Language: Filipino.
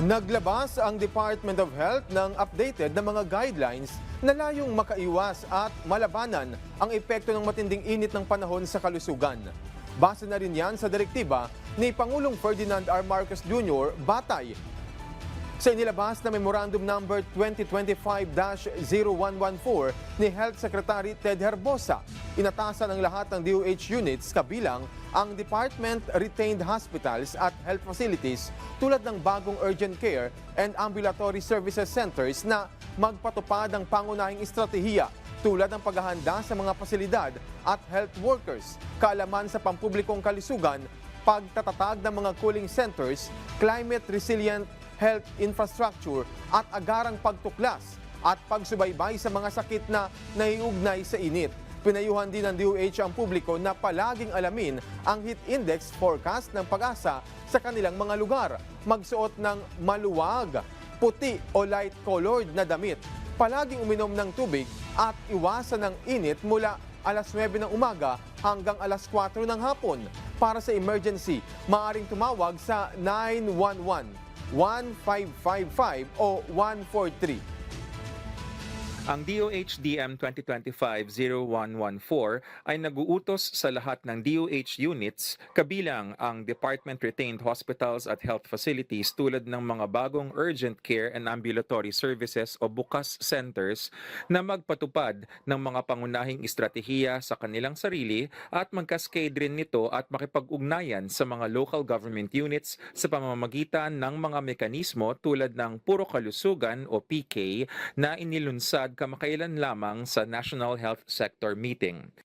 Naglabas ang Department of Health ng updated na mga guidelines na layong makaiwas at malabanan ang epekto ng matinding init ng panahon sa kalusugan. Base na rin yan sa direktiba ni Pangulong Ferdinand R. Marcos Jr. batay sa inilabas na Memorandum Number 2025-0114 ni Health Secretary Ted Herbosa. Inatasan ang lahat ng DOH units kabilang ang Department Retained Hospitals at Health Facilities tulad ng bagong urgent care and ambulatory services centers na magpatupad ng pangunahing estratehiya tulad ng paghahanda sa mga pasilidad at health workers, kaalaman sa pampublikong kalusugan, pagtatatag ng mga cooling centers, climate resilient health infrastructure at agarang pagtuklas at pagsubaybay sa mga sakit na naiugnay sa init. Pinayuhan din ng DOH ang publiko na palaging alamin ang heat index forecast ng Pag-asa sa kanilang mga lugar. Magsuot ng maluwag, puti o light-colored na damit. Palaging uminom ng tubig at iwasan ng init mula alas 9 ng umaga hanggang alas 4 ng hapon. Para sa emergency, maaaring tumawag sa 911, 1555 o 143. Ang DOH-DM 2025-0114 ay nag-uutos sa lahat ng DOH units kabilang ang Department Retained Hospitals at Health Facilities tulad ng mga bagong urgent care and ambulatory services o BUCAS centers na magpatupad ng mga pangunahing estratehiya sa kanilang sarili at mag-cascade rin nito at makipag-ugnayan sa mga local government units sa pamamagitan ng mga mekanismo tulad ng Puro Kalusugan o PK na inilunsad kamakailan lamang sa National Health Sector Meeting.